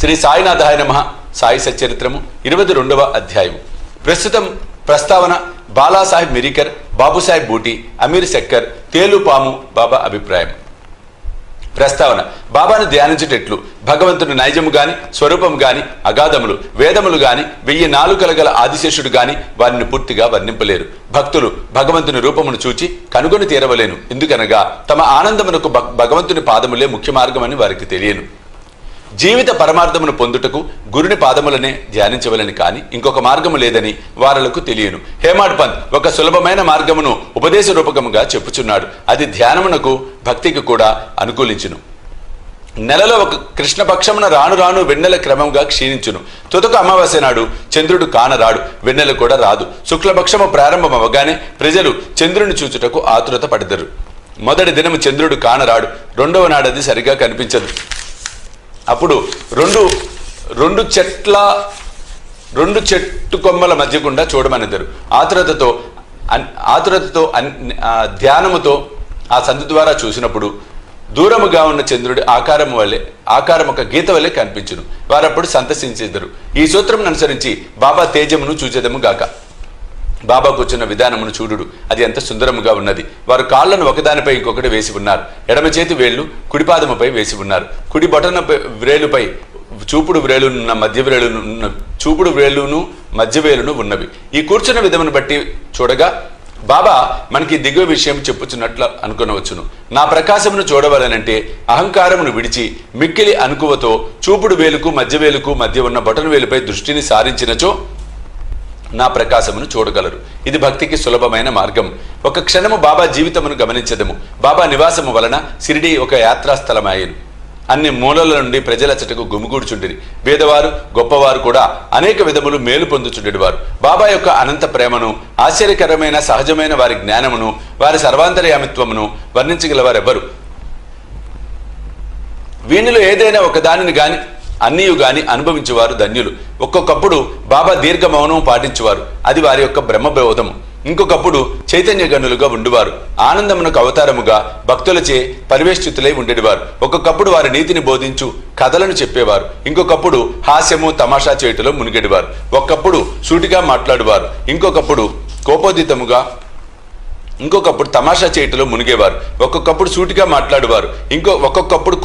శ్రీ సాయినాథాయ నమః. సాయి సచ్చరిత్రము 22వ అధ్యాయం. ప్రస్తుతం ప్రస్తావన బాలాసాహెబ్ మిరికర్, బాబుసాహెబ్ బూటి, అమీర్ శక్కర్, తేలుపాము బాబా అభిప్రాయం. ప్రస్తావన: బాబాను ధ్యానించుటెట్లు భగవంతుని నైజము గాని, స్వరూపము గాని, అగాధములు, వేదములు గాని, 1000 నాలుకల గల ఆదిశేషుడు గాని వారిని పూర్తిగా వర్ణింపలేరు. భక్తులు భగవంతుని రూపమును చూచి కనుగొని తీరవలేను. ఎందుకనగా తమ ఆనందమునకు భగవంతుని పాదములే ముఖ్య మార్గమని వారికి తెలియను. జీవిత పరమార్థమును పొందుటకు గురుని పాదములనే ధ్యానించవలని కాని ఇంకొక మార్గము లేదని వారలకు తెలియను. హేమాడ్ పంత్ ఒక సులభమైన మార్గమును ఉపదేశ రూపకముగా చెప్పుచున్నాడు. అది ధ్యానమునకు, భక్తికి కూడా అనుకూలించును. నెలలో ఒక కృష్ణపక్షమున రాను రాను వెన్నెల క్రమంగా క్షీణించును. తుదకు అమావాస్య నాడు చంద్రుడు కానరాడు, వెన్నెల కూడా రాదు. శుక్లపక్షము ప్రారంభమవగానే ప్రజలు చంద్రుని చూచుటకు ఆతురత పడెదరు. మొదటి దినము చంద్రుడు కానరాడు, రెండవ నాడది సరిగా కనిపించదు. అప్పుడు రెండు చెట్టు కొమ్మల మధ్య గుండా చూడమనిద్దరు. ఆతురతతో ధ్యానముతో ఆ సందు ద్వారా చూసినప్పుడు దూరముగా ఉన్న చంద్రుడి ఆకారం ఒక గీత వలె కనిపించును. వారప్పుడు సంతసించెదరు. ఈ సూత్రం అనుసరించి బాబా తేజమును చూచెదము గాక. బాబా కూర్చున్న విధానమును చూడుడు, అది ఎంత సుందరముగా ఉన్నది. వారు కాళ్లను ఒకదానిపై ఇంకొకటి వేసి ఉన్నారు. ఎడమ చేతి వేళ్లు కుడిపాదముపై వేసి ఉన్నారు. కుడి బొటన వ్రేలుపై చూపుడు వ్రేలును మధ్య వేలును ఉన్నవి. ఈ కూర్చున్న విధమును బట్టి చూడగా బాబా మనకి దిగువ విషయం చెప్పుచున్నట్లు అనుకునవచ్చును. నా ప్రకాశమును చూడవలనంటే అహంకారమును విడిచి మిక్కిలి అనుకువతో చూపుడు వేలుకు మధ్య వేలుకు మధ్య ఉన్న బొటన వేలుపై దృష్టిని సారించినచో నా ప్రకాశమును చూడగలరు. ఇది భక్తికి సులభమైన మార్గం. ఒక క్షణము బాబా జీవితమును గమనించదము. బాబా నివాసము వలన షిరిడీ ఒక యాత్రాస్థలమాయను. అన్ని మూలల నుండి ప్రజలచటకు గుమిగూడుచుండిరి. పేదవారు, గొప్పవారు కూడా అనేక విధములు మేలు పొందుచుండేవారు. బాబా యొక్క అనంత ప్రేమను, ఆశ్చర్యకరమైన సహజమైన వారి జ్ఞానమును, వారి సర్వాంతర్యామిత్వమును వర్ణించగలవారెవ్వరు. వీనిలో ఏదైనా ఒక దానిని గాని అన్నీయు గాని అనుభవించేవారు ధన్యులు. ఒక్కొక్కప్పుడు బాబా దీర్ఘ మౌనం పాటించువారు. అది వారి యొక్క బ్రహ్మబోధము. ఇంకొకప్పుడు చైతన్య గనులుగా ఉండువారు. ఆనందమునకు అవతారముగా భక్తులచే పరివేష్టితులై ఉండేవారు. ఒక్కొక్కప్పుడు వారి నీతిని బోధించు కథలను చెప్పేవారు. ఇంకొకప్పుడు హాస్యము తమాషా చేయుటలో మునిగేవారు. ఒక్కప్పుడు సూటిగా మాట్లాడువారు. ఇంకొకప్పుడు తమాషా చేయుటలో మునిగేవారు. ఒక్కొక్కప్పుడు సూటిగా మాట్లాడువారు. ఒక్కొక్కప్పుడు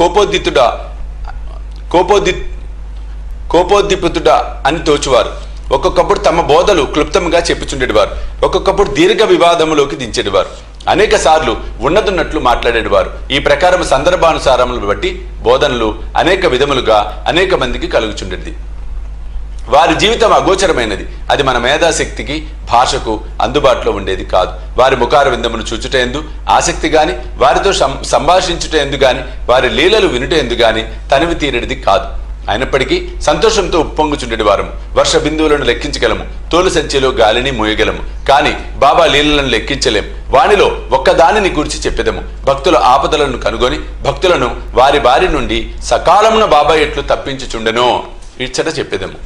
కోపోద్దిపుతుడా అని తోచువారు. ఒక్కొక్కప్పుడు తమ బోధలు క్లుప్తంగా చెప్పుచుండేవారు. ఒక్కొక్కప్పుడు దీర్ఘ వివాదములోకి దించేవారు. అనేక సార్లు ఉన్నతున్నట్లు మాట్లాడేవారు. ఈ ప్రకారం సందర్భానుసారములను బట్టి బోధనలు అనేక విధములుగా అనేక మందికి కలుగుచుండేది. వారి జీవితం అగోచరమైనది. అది మన మేధాశక్తికి, భాషకు అందుబాటులో ఉండేది కాదు. వారి ముఖార విందమును చూచుట ఎందు ఆసక్తి గాని, వారితో సంభాషించుట ఎందు గాని, వారి లీలలు వినుట ఎందు గాని తనివి తీరేది కాదు. అయినప్పటికీ సంతోషంతో ఉప్పొంగుచుండేది వారము. వర్ష బిందువులను లెక్కించగలము, తోలు సంచిలో గాలిని మోయగలము. కానీ బాబా లీలలను లెక్కించలేము. వానిలో ఒక్కదానిని గురించి చెప్పెదము. భక్తుల ఆపదలను కనుగొని భక్తులను వారి బారి నుండి సకాలమున బాబా ఎట్లు తప్పించుచుండెనో ఇచ్చట చెప్పెదము.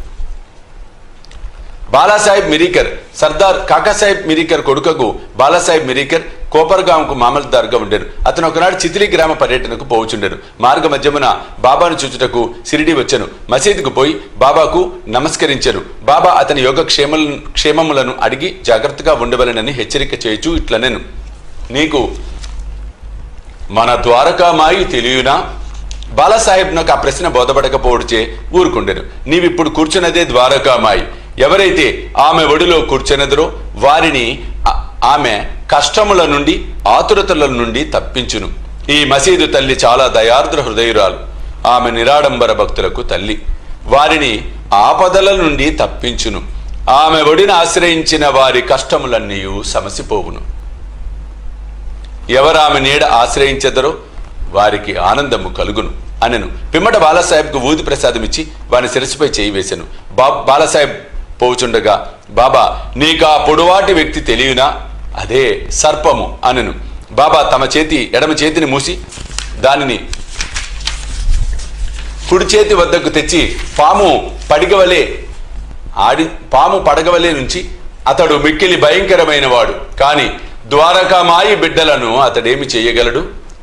బాలాసాహెబ్ మిరికర్ సర్దార్ కాకాసాహెబ్ మిరికర్ కొడుకకు బాలాసాహెబ్ మిరికర్ కోపర్గాంకు మామల్దార్గా ఉండెను. అతను ఒకనాడు చితిలి గ్రామ పర్యటనకు పోవుచుండెను. మార్గ మధ్యమున బాబాను చూచుటకు షిరిడీ వచ్చెను. మసీదుకు పోయి బాబాకు నమస్కరించెను. బాబా అతని యోగ క్షేమములను అడిగి జాగ్రత్తగా ఉండవలెనని హెచ్చరిక చేయుచు ఇట్లనెను: నీకు మన ద్వారకామాయి తెలియనా? బాలాసాహెబ్ నాకు ఆ ప్రశ్న బోధపడకపోవడుచే ఊరుకుండెను. నీవిప్పుడు కూర్చున్నదే ద్వారకామాయి. ఎవరైతే ఆమె ఒడిలో కూర్చున్నదరో వారిని ఆమె కష్టముల నుండి, ఆతురతల నుండి తప్పించును. ఈ మసీదు తల్లి చాలా దయార్ద్ర హృదయురాలు. ఆమె నిరాడంబర భక్తులకు తల్లి. వారిని ఆపదల నుండి తప్పించును. ఆమె ఒడిని ఆశ్రయించిన వారి కష్టములన్నీ సమసిపోవును. ఎవరామె నీడ ఆశ్రయించెదరో వారికి ఆనందము కలుగును అనెను. పిమ్మట బాలాసాహెబ్కు ఊది ప్రసాదమిచ్చి వాని శిరస్సుపై చేయి వేసెను. బాలాసాహెబ్ పోవుచుండగా బాబా, నీకా పొడువాటి వ్యక్తి తెలియనా? అదే సర్పము అనెను. బాబా ఎడమ చేతిని మూసి దానిని కుడి చేతి వద్దకు తెచ్చి పాము పడగవలే నుంచి, అతడు మిక్కిలి భయంకరమైన వాడు, కాని ద్వారకామాయి బిడ్డలను అతడేమి చెయ్యగలడు?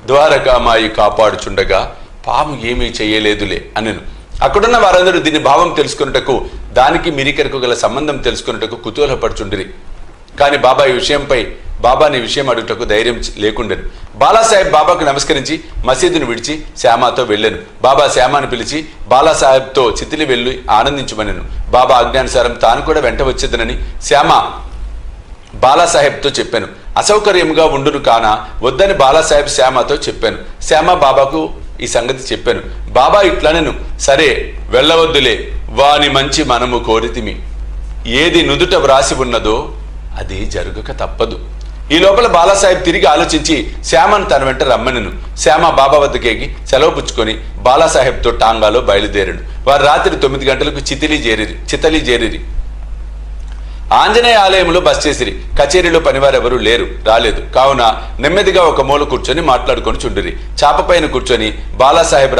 ద్వారకామాయి కాపాడుచుండగా పాము ఏమీ చెయ్యలేదులే అనెను. అక్కడున్న వారందరూ దీని భావం తెలుసుకున్నటకు, దానికి మిరికరకు గల సంబంధం తెలుసుకున్నటకు కుతూహలపడుచుండిరి. కానీ బాబా ఈ విషయంపై బాబాని విషయం అడుగుటకు ధైర్యం లేకుండెను. బాలాసాహెబ్ బాబాకు నమస్కరించి మసీదును విడిచి శ్యామాతో వెళ్ళాను. బాబా శ్యామాను పిలిచి బాలాసాహెబ్తో చితిలి వెళ్ళి ఆనందించమనెను. బాబా ఆజ్ఞానుసారం తాను కూడా వెంట వచ్చేదనని శ్యామ బాలాసాహెబ్తో చెప్పాను. అసౌకర్యంగా ఉండును కాన వద్దని బాలాసాహెబ్ శ్యామతో చెప్పాను. శ్యామ బాబాకు ఈ సంగతి చెప్పాను. బాబా ఇట్లనెను, సరే వెళ్ళవద్దులే, వాని మంచి మనము కోరితిమి. ఏది నుదుట వ్రాసి ఉన్నదో అది జరగక తప్పదు. ఈ లోపల బాలాసాహెబ్ తిరిగి ఆలోచించి శ్యామను తన వెంట రమ్మనెను. శ్యామ బాబా వద్దకేగి సెలవు పుచ్చుకొని బాలాసాహెబ్తో టాంగాలో బయలుదేరను. వారు రాత్రి 9 గంటలకు చితలి చేరిరి. ఆంజనేయ ఆలయంలో బస్ చేసిరి. కచేరీలో పనివారెవరూ రాలేదు. కావున నెమ్మదిగా ఒక మూల కూర్చొని మాట్లాడుకొని చుండిరి. చాపపైన కూర్చొని బాలాసాహెబ్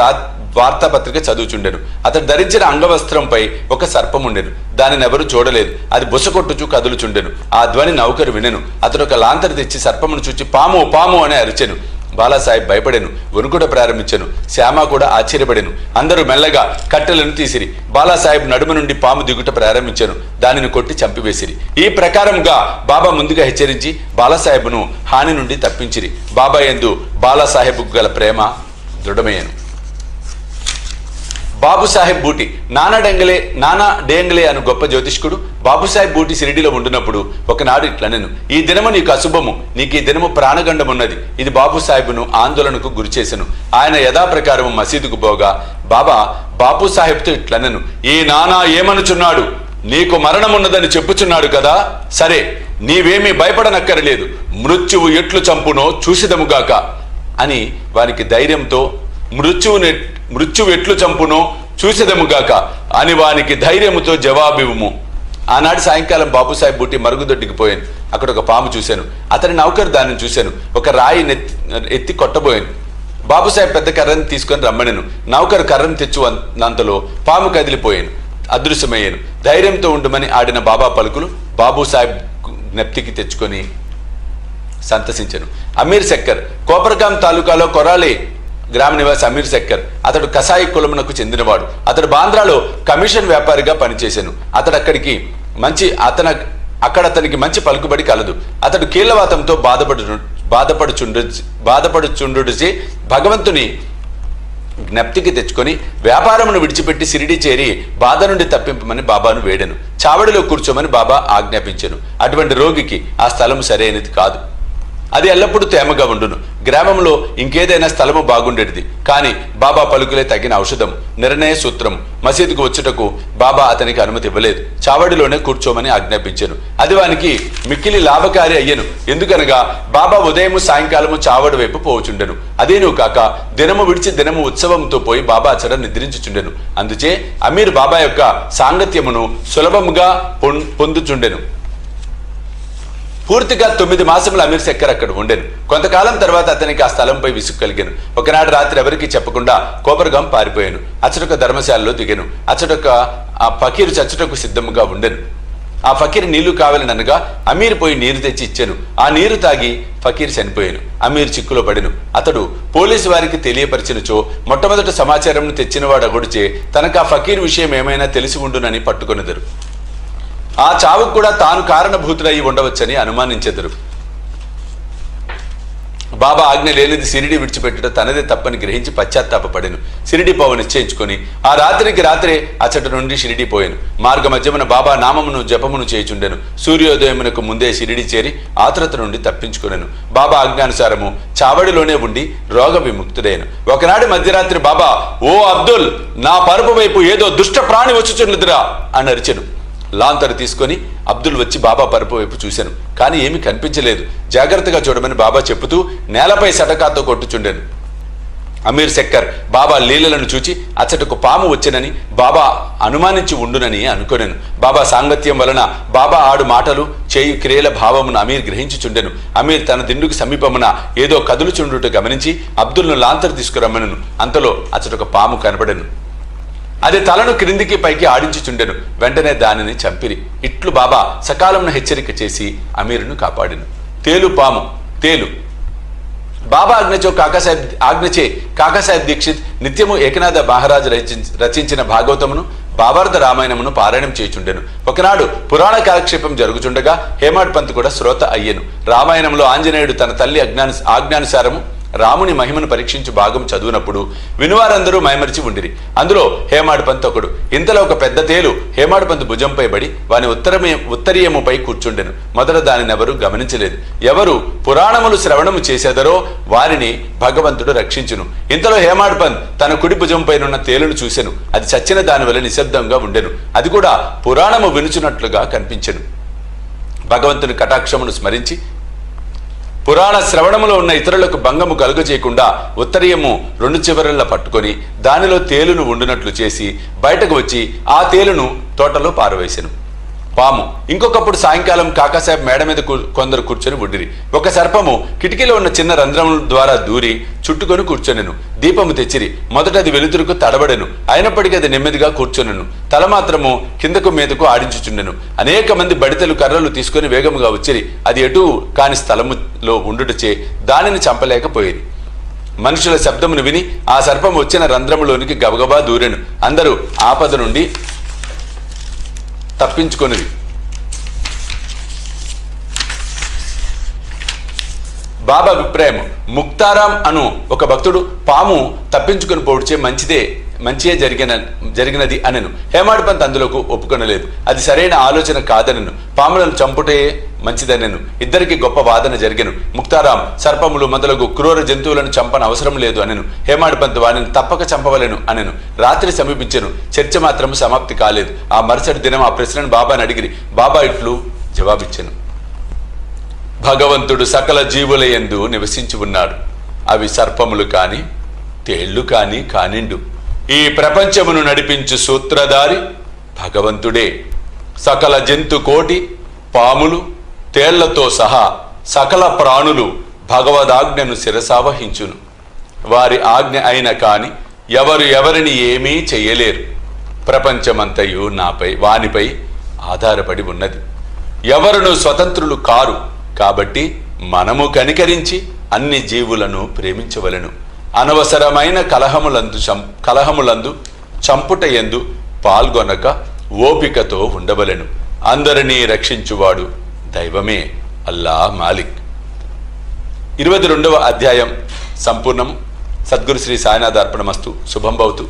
వార్తాపత్రిక చదువుచుండెను. అతడు ధరించిన అంగవస్త్రంపై ఒక సర్పం ఉండెను. దానిని ఎవరూ చూడలేదు. అది బుసకొట్టుచు కదులుచుండెను. ఆ ధ్వని నౌకరు వినెను. అతడు ఒక లాంతరు తెచ్చి సర్పమును చూచి పాము పాము అని అరిచెను. బాలాసాహెబ్ భయపడెను, వణుకుట ప్రారంభించెను. శ్యామ కూడా ఆశ్చర్యపడెను. అందరూ మెల్లగా కట్టెలను తీసిరి. బాలాసాహెబ్ నడుము నుండి పాము దిగుట ప్రారంభించెను. దానిని కొట్టి చంపివేసిరి. ఈ ప్రకారంగా బాబా ముందుగా హెచ్చరించి బాలాసాహెబ్ను హాని నుండి తప్పించిరి. బాబా యందు బాలాసాహెబ్కు గల ప్రేమ దృఢమయ్యను. బాబుసాహెబ్ బూటి నానా డేంగలే అను గొప్ప జ్యోతిష్కుడు బాబుసాహెబ్ బూటి షిరిడీలో ఉండినప్పుడు ఒకనాడు ఇట్లనెను, ఈ దినము నీకు అశుభము, నీకు ఈ దినము ప్రాణగండమున్నది. ఇది బాబుసాహెబ్ను ఆందోళనకు గురిచేసెను. ఆయన యథాప్రకారము మసీదుకు పోగా బాబా బాబుసాహెబ్తో ఇట్లనెను, ఈ నానా ఏమనుచున్నాడు? నీకు మరణమున్నదని చెప్పుచున్నాడు కదా, సరే నీవేమీ భయపడనక్కరలేదు. మృత్యువు ఎట్లు చంపునో చూసిదముగాక అని వానికి ధైర్యంతో మృత్యువు ఎట్లు చంపునో చూసేదముగాక అని వానికి ధైర్యముతో జవాబివ్వుము. ఆనాడు సాయంకాలం బాబుసాహెబ్ బూటి మరుగుదొడ్డికి పోయాను. అక్కడ ఒక పాము చూశాను. అతని నౌకరు దానిని చూశాను. ఒక రాయి ఎత్తి కొట్టబోయాను. బాబుసాహెబ్ పెద్ద కర్రని తీసుకొని రమ్మనెను. నౌకరు కర్రను తెచ్చునంతలో పాము కదిలిపోయాను, అదృశ్యమయ్యాను. ధైర్యంతో ఉండమని ఆడిన బాబా పలుకులు బాబుసాహెబ్ జ్ఞప్తికి తెచ్చుకొని సంతసించెను. అమీర్ శక్కర్ కోపర్గాం తాలూకాలో కొరాలి గ్రామ నివాసి అమీర్ శక్కర్. అతడు కసాయి కులమునకు చెందినవాడు. అతడు బాంద్రాలో కమిషన్ వ్యాపారిగా పనిచేశాను. అక్కడ అతనికి మంచి పలుకుబడి కలదు. అతడు కీళ్లవాతంతో బాధపడుచుండుచే భగవంతుని జ్ఞప్తికి తెచ్చుకొని వ్యాపారమును విడిచిపెట్టి షిరిడీ చేరి బాధ నుండి తప్పింపమని బాబాను వేడెను. చావడిలో కూర్చోమని బాబా ఆజ్ఞాపించెను. అటువంటి రోగికి ఆ స్థలం సరైనది కాదు. అది ఎల్లప్పుడూ తేమగా ఉండును. గ్రామంలో ఇంకేదైనా స్థలము బాగుండేది. కానీ బాబా పలుకులే తగిన ఔషధం, నిర్ణయ సూత్రం. మసీదుకు వచ్చుటకు బాబా అతనికి అనుమతి ఇవ్వలేదు. చావడిలోనే కూర్చోమని ఆజ్ఞాపించాను. అది వానికి మిక్కిలి లాభకారి అయ్యను. ఎందుకనగా బాబా ఉదయము సాయంకాలము చావడి వైపు పోవచుండెను. అదేను కాక దినము విడిచి దినము ఉత్సవంతో పోయి బాబా అచడ నిద్రించుచుండెను. అందుచే అమీర్ బాబా యొక్క సాంగత్యమును సులభముగా పొందుచుండెను. పూర్తిగా 9 మాసములు అమీర్ శక్కర్ అక్కడ ఉండెను. కొంతకాలం తర్వాత అతనికి ఆ స్థలంపై విసుగు కలిగాను. ఒకనాడు రాత్రి ఎవరికి చెప్పకుండా కోపర్గాం పారిపోయాను. అచ్చటొక ధర్మశాలలో దిగాను. అచ్చటొక ఆ ఫకీరు చచ్చటకు సిద్ధముగా ఉండెను. ఆ ఫకీర్ నీళ్లు కావాలనగా అమీర్ పోయి నీరు తెచ్చి ఇచ్చాను. ఆ నీరు తాగి ఫకీర్ చనిపోయాను. అమీర్ చిక్కులో పడెను. అతడు పోలీసు వారికి తెలియపరిచినచో మొట్టమొదటి సమాచారం తెచ్చినవాడు అగుడిచే తనకు ఆ ఫకీర్ విషయం ఏమైనా తెలిసి ఉండునని పట్టుకొనిదరు. ఆ చావుకు కూడా తాను కారణభూతుడయి ఉండవచ్చని అనుమానించెదరు. బాబా ఆజ్ఞ లేనిది షిరిడీ విడిచిపెట్టడం తనదే తప్పని గ్రహించి పశ్చాత్తాపపడెను. షిరిడీ పోవ నిశ్చయించుకొని ఆ రాత్రికి రాత్రే అచ్చట నుండి షిరిడీ పోయాను. మార్గ మధ్యమున బాబా నామమును జపమును చేయుచుండెను. సూర్యోదయమునకు ముందే షిరిడీ చేరి ఆతురత నుండి తప్పించుకొనెను. బాబా ఆజ్ఞానుసారము చావడిలోనే ఉండి రోగ విముక్తుడైను. ఒకనాడు మధ్యరాత్రి బాబా, ఓ అబ్దుల్, నా పరుపు వైపు ఏదో దుష్ట ప్రాణి వచ్చుచున్నదిరా అని అరిచెను. లాంతరు తీసుకొని అబ్దుల్ వచ్చి బాబా పరుపు వైపు చూశాను. కానీ ఏమీ కనిపించలేదు. జాగ్రత్తగా చూడమని బాబా చెప్పుతూ నేలపై సటకాతో కొట్టుచుండెను. అమీర్ శక్కర్ బాబా లీలలను చూచి అచ్చటకు పాము వచ్చెనని బాబా అనుమానించి ఉండునని అనుకొనెను. బాబా సాంగత్యం వలన బాబా ఆడు మాటలు చేయు క్రియల భావమును అమీర్ గ్రహించుచుండెను. అమీర్ తన దిండుకు సమీపమున ఏదో కదులుచుండుట గమనించి అబ్దుల్ను లాంతరు తీసుకురమ్మనెను. అంతలో అచ్చటొక పాము కనబడెను. అది తలను క్రిందికి పైకి ఆడించుచుండెను. వెంటనే దానిని చంపిరి. ఇట్లు బాబా సకాలంలో హెచ్చరిక చేసి అమీరును కాపాడెను. తేలు బాబా ఆజ్ఞచే కాకాసాహెబ్ దీక్షిత్ నిత్యము ఏకనాథ మహారాజు రచించిన భాగవతమును భావార్థ రామాయణమును పారాయణం చేయుచుండెను. ఒకనాడు పురాణ కాలక్షేపం జరుగుచుండగా హేమాడ్ పంత్ కూడా శ్రోత అయ్యెను. రామాయణంలో ఆంజనేయుడు తన తల్లి ఆజ్ఞానుసారము రాముని మహిమను పరీక్షించు భాగం చదువునప్పుడు వినువారందరూ మైమరిచి ఉండిరి. అందులో హేమాడ్ పంత్ ఒకడు. ఇంతలో ఒక పెద్ద తేలు హేమాడ్ పంత్ భుజంపై పడి వాని ఉత్తరీయముపై కూర్చుండెను. మొదట దానినెవరూ గమనించలేదు. ఎవరు పురాణములు శ్రవణము చేసేదరో వారిని భగవంతుడు రక్షించును. ఇంతలో హేమాడ్ పంత్ తన కుడి భుజంపైనున్న తేలును చూసెను. అది చచ్చిన దాని వల్ల నిశ్శబ్దంగా ఉండెను. అది కూడా పురాణము వినుచున్నట్లుగా కనిపించెను. భగవంతుని కటాక్షమును స్మరించి పురాణ శ్రవణములో ఉన్న ఇతరులకు భంగము కలుగజేయకుండా ఉత్తరీయము 2 చివరల్లా పట్టుకొని దానిలో తేలును ఉండునట్లు చేసి బయటకు వచ్చి ఆ తేలును తోటలో పారవేసెను. పాము. ఇంకొకప్పుడు సాయంకాలం కాకాసాహెబ్ మేడ మీద కొందరు కూర్చొని ఉండిరి. ఒక సర్పము కిటికీలో ఉన్న చిన్న రంధ్రం ద్వారా దూరి చుట్టుకొని కూర్చొనెను. దీపము తెచ్చిరి. మొదట అది వెలుతురుకు తడబడెను. అయినప్పటికీ అది నెమ్మదిగా కూర్చొనెను. తల మాత్రము కిందకు మీదకు ఆడించుచుండెను. అనేక మంది బడితలు కర్రలు తీసుకుని వేగముగా వచ్చిరి. అది ఎటు కాని స్థలములో ఉండుటచే దానిని చంపలేకపోయేది. మనుషుల శబ్దమును విని ఆ సర్పం వచ్చిన రంధ్రములోనికి గబగబా దూరెను. అందరూ ఆపద నుండి తప్పించుకొనిది. బాబా అభిప్రాయం. ముక్తారాం అను ఒక భక్తుడు పాము తప్పించుకుని పోడ్చే మంచియే జరిగినది అనెను. హేమాడ్ పంత్ అందులోకి ఒప్పుకొనలేదు. అది సరైన ఆలోచన కాదనెను. పాములను చంపుటే మంచిదనెను. ఇద్దరికి గొప్ప వాదన జరిగెను. ముక్తారాం సర్పములు మొదలగు క్రూర జంతువులను చంపన అవసరం లేదు అనెను. హేమాడ్ పంత్ వారిని తప్పక చంపవలెను అనెను. రాత్రి సమీపించెను. చర్చ మాత్రం సమాప్తి కాలేదు. ఆ మరుసటి దినం ఆ ప్రశ్నను బాబాని అడిగిరి. బాబా ఇట్లు జవాబిచ్చెను. భగవంతుడు సకల జీవుల యందు నివసించి ఉన్నాడు. అవి సర్పములు కాని తేళ్లు కాని కానిండు. ఈ ప్రపంచమును నడిపించు సూత్రధారి భగవంతుడే. సకల జంతు కోటి పాములు తేళ్లతో సహా సకల ప్రాణులు భగవదాజ్ఞను శిరసావహించును. వారి ఆజ్ఞ అయిన కాని ఎవరిని ఏమీ చెయ్యలేరు. ప్రపంచమంతయు వానిపై ఆధారపడి ఉన్నది. ఎవరును స్వతంత్రులు కారు. కాబట్టి మనము కనికరించి అన్ని జీవులను ప్రేమించవలెను. అనవసరమైన కలహములందు చంపుటయందు పాల్గొనక ఓపికతో ఉండవలెను. అందరినీ రక్షించువాడు దైవమే, అల్లా మాలిక్. 22వ అధ్యాయం సంపూర్ణము. సద్గురు శ్రీ సాయినాథ్ అర్పణమస్తు. శుభం భవతు.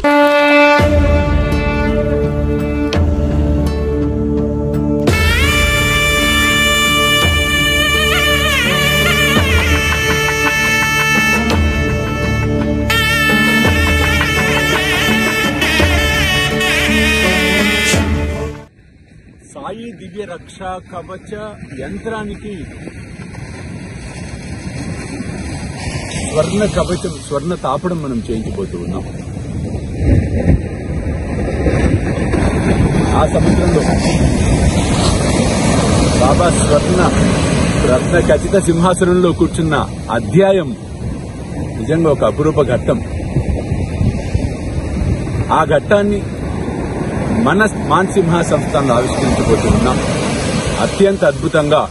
సాయి దివ్య రక్షా కవచ యంత్రానికి స్వర్ణ కవచం, స్వర్ణ తాపడం మనం చేయించబోతూ ఉన్నాం. ఆ సముద్రంలో బాబా రత్న ఖచ్చిత సింహాసనంలో కూర్చున్న అధ్యాయం నిజంగా ఒక అపురూప ఘట్టం. ఆ ఘట్టాన్ని మన మాన్సింహ సంస్థను ఆవిష్కరించబోతున్నాం. అత్యంత అద్భుతంగా